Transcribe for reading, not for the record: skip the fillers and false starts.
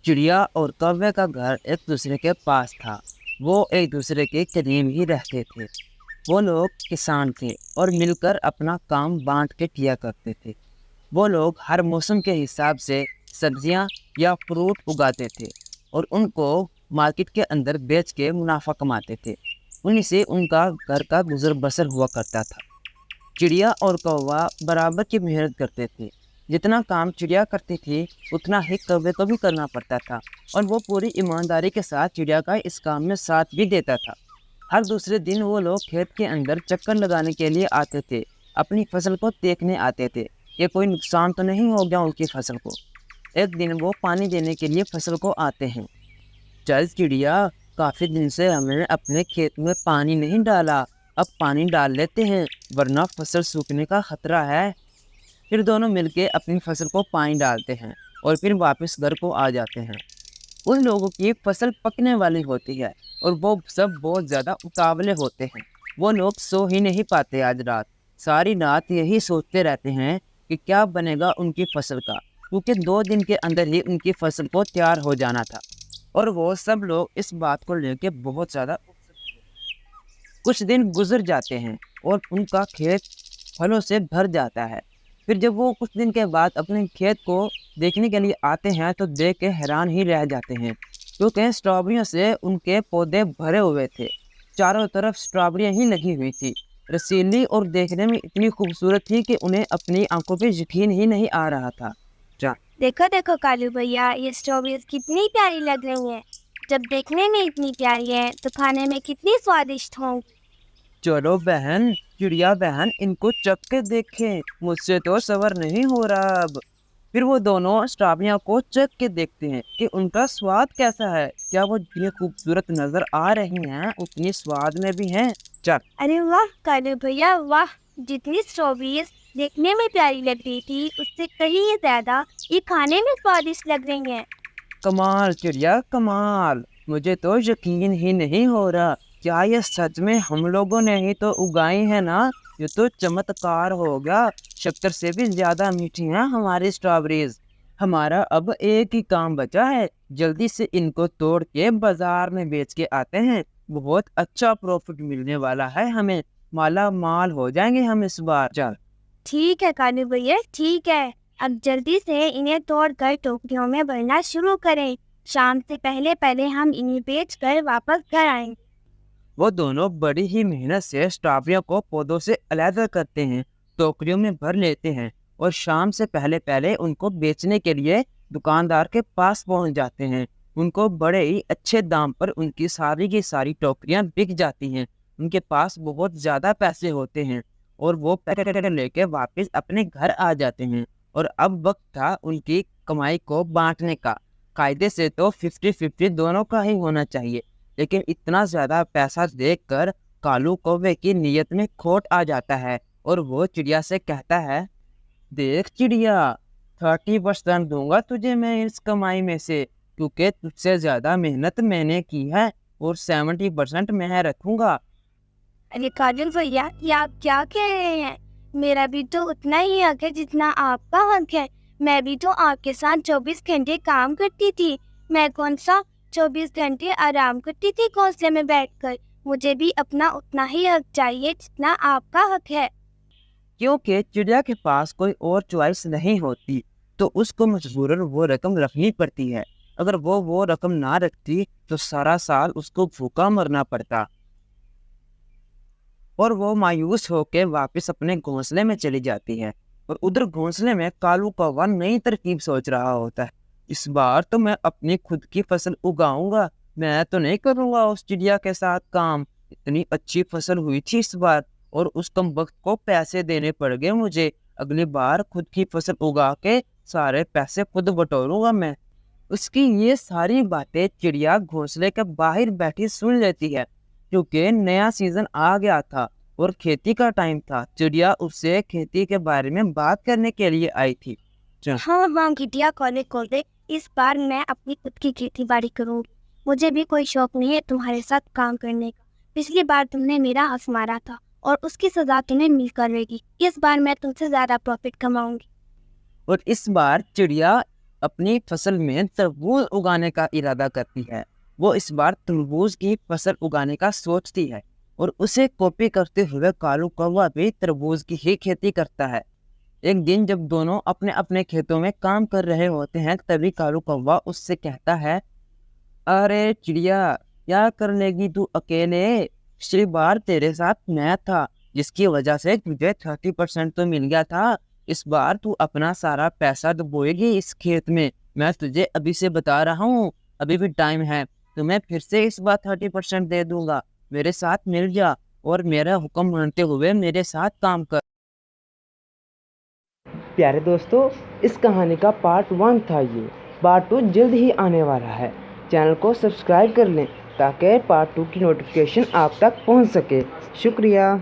चिड़िया और कौवे का घर एक दूसरे के पास था। वो एक दूसरे के करीब ही रहते थे। वो लोग किसान थे और मिलकर अपना काम बांट के किया करते थे। वो लोग हर मौसम के हिसाब से सब्जियां या फ्रूट उगाते थे और उनको मार्केट के अंदर बेच के मुनाफा कमाते थे। उन्हीं से उनका घर का गुजर बसर हुआ करता था। चिड़िया और कौवा बराबर की मेहनत करते थे। जितना काम चिड़िया करती थी उतना ही कौवे को भी करना पड़ता था और वो पूरी ईमानदारी के साथ चिड़िया का इस काम में साथ भी देता था। हर दूसरे दिन वो लोग खेत के अंदर चक्कर लगाने के लिए आते थे, अपनी फसल को देखने आते थे कि कोई नुकसान तो नहीं हो गया उनकी फसल को। एक दिन वो पानी देने के लिए फसल को आते हैं। चल चिड़िया, काफ़ी दिन से हमने अपने खेत में पानी नहीं डाला, अब पानी डाल लेते हैं वरना फसल सूखने का खतरा है। फिर दोनों मिलके अपनी फसल को पानी डालते हैं और फिर वापस घर को आ जाते हैं। उन लोगों की फसल पकने वाली होती है और वो सब बहुत ज़्यादा उतावले होते हैं। वो लोग सो ही नहीं पाते। आज रात सारी रात यही सोचते रहते हैं कि क्या बनेगा उनकी फसल का, क्योंकि 2 दिन के अंदर ही उनकी फसल को तैयार हो जाना था और वो सब लोग इस बात को लेकर बहुत ज़्यादा। कुछ दिन गुजर जाते हैं और उनका खेत फलों से भर जाता है। फिर जब वो कुछ दिन के बाद अपने खेत को देखने के लिए आते हैं तो देख के हैरान ही रह जाते हैं, क्योंकि स्ट्रॉबेरियों से उनके पौधे भरे हुए थे। चारों तरफ स्ट्रॉबेरियां ही लगी हुई थी, रसीली और देखने में इतनी खूबसूरत थी कि उन्हें अपनी आंखों पे यकीन ही नहीं आ रहा था। देखो देखो कालू भैया, ये स्ट्रॉबेरीज कितनी प्यारी लग रही हैं। जब देखने में इतनी प्यारी है तो खाने में कितनी स्वादिष्ट होंगी। चलो बहन, चिड़िया बहन, इनको चख के देखें, मुझसे तो सबर नहीं हो रहा अब। फिर वो दोनों स्ट्रॉबेरियां को चख के देखते हैं कि उनका स्वाद कैसा है। क्या वो जितनी खूबसूरत नजर आ रही हैं उतनी स्वाद में भी हैं। चख। अरे वाह कालू भैया वाह, जितनी स्ट्रॉबेरीज देखने में प्यारी लग रही थी उससे कहीं ज्यादा ये खाने में स्वादिष्ट लग रही हैं। कमाल चिड़िया कमाल, मुझे तो यकीन ही नहीं हो रहा। क्या ये सच में हम लोगों ने ही तो उगाई है ना? ये तो चमत्कार हो गया। शक्कर से भी ज्यादा मीठी हैं हमारी स्ट्रॉबेरीज। हमारा अब एक ही काम बचा है, जल्दी से इनको तोड़ के बाजार में बेच के आते हैं। बहुत अच्छा प्रॉफिट मिलने वाला है हमें, माला माल हो जाएंगे हम इस बार। चल ठीक है कालू भैया, ठीक है। अब जल्दी से इन्हें तोड़कर टोकरियों में भरना शुरू करें। शाम से पहले पहले हम इन्हें बेचकर वापस घर आएंगे। वो दोनों बड़ी ही मेहनत से स्ट्रॉबेरियों को पौधों से अलग करते हैं, टोकरियों में भर लेते हैं और शाम से पहले पहले उनको बेचने के लिए दुकानदार के पास पहुंच जाते हैं। उनको बड़े ही अच्छे दाम पर उनकी सारी की सारी टोकरियां बिक जाती हैं। उनके पास बहुत ज़्यादा पैसे होते हैं और वो पैसे लेके वापस अपने घर आ जाते हैं। और अब वक्त था उनकी कमाई को बांटने का। कायदे से तो 50-50 दोनों का ही होना चाहिए, लेकिन इतना ज़्यादा पैसा देखकर कालू कौवे की नीयत में खोट आ जाता है और वो चिड़िया से कहता है, देख चिड़िया, 30% दूंगा तुझे मैं इस कमाई में से, क्योंकि तुझसे ज़्यादा मेहनत मैंने की है, और 70% मैं रखूंगा। अरे काजल भैया, ये आप क्या कह रहे हैं? मेरा भी तो उतना ही हक है जितना आपका हक है। मैं भी तो आपके साथ 24 घंटे काम करती थी। मैं कौन सा 24 घंटे आराम करती थी घोंसले में बैठकर। मुझे भी अपना उतना ही हक चाहिए जितना आपका हक है। क्योंकि चिड़िया के पास कोई और चॉइस नहीं होती, तो उसको मजबूरन वो रकम रखनी पड़ती है। अगर वो रकम ना रखती तो सारा साल उसको भूखा मरना पड़ता। और वो मायूस होकर वापस अपने घोंसले में चली जाती है। और उधर घोंसले में कालू कौवा नई तरकीब सोच रहा होता है। इस बार तो मैं अपनी खुद की फसल उगाऊंगा, मैं तो नहीं करूंगा उस चिड़िया के साथ काम। इतनी अच्छी फसल हुई थी इस बार और उस कमबख्त को पैसे देने पड़ गए मुझे। अगली बार खुद की फसल उगा के सारे पैसे खुद बटोरूंगा मैं। उसकी ये सारी बातें चिड़िया घोंसले के बाहर बैठी सुन लेती है, क्योंकि नया सीजन आ गया था और खेती का टाइम था। चिड़िया उससे खेती के बारे में बात करने के लिए आई थी। हाँ हाँ गिटिया कोले कोले, इस बार मैं अपनी खुद की खेती बाड़ी करूँगी। मुझे भी कोई शौक नहीं है तुम्हारे साथ काम करने का। पिछली बार तुमने मेरा हंस मारा था और उसकी सजा तुम्हें मिल करेगी। इस बार मैं तुमसे ज्यादा प्रॉफिट कमाऊंगी। और इस बार चिड़िया اپنی فصل میں تربوز اگانے کا ارادہ کرتی ہے۔ وہ اس بار تربوز کی فصل اگانے کا سوچتی ہے اور اسے کاپی کرتے ہوئے کالو کوا بھی تربوز کی ہی کھیتی کرتا ہے۔ ایک دن جب دونوں اپنے اپنے کھیتوں میں کام کر رہے ہوتے ہیں تبھی کالو کوا اس سے کہتا ہے، ارے چڑیا، کیا کر لے گی تو اکیلے؟ پچھلی بار تیرے ساتھ میں تھا جس کی وجہ سے تجھے 30% تو مل گیا تھا۔ اس بار تو اپنا سارا پیسہ ڈبوئے گی اس کھیت میں۔ میں تجھے ابھی سے بتا رہا ہوں، ابھی بھی ٹائم ہے، تو میں پھر سے اس بار 30% دے دوں گا۔ میرے ساتھ مل جا اور میرا حکم مانتے ہوئے میرے ساتھ کام کر۔ پیارے دوستو، اس کہانی کا پارٹ 1 تھا یہ۔ پارٹ 2 جلد ہی آنے والا ہے۔ چینل کو سبسکرائب کر لیں تاکہ پارٹ 2 کی نوٹیفیکیشن آپ تک پہنچ سکے۔ شکریہ۔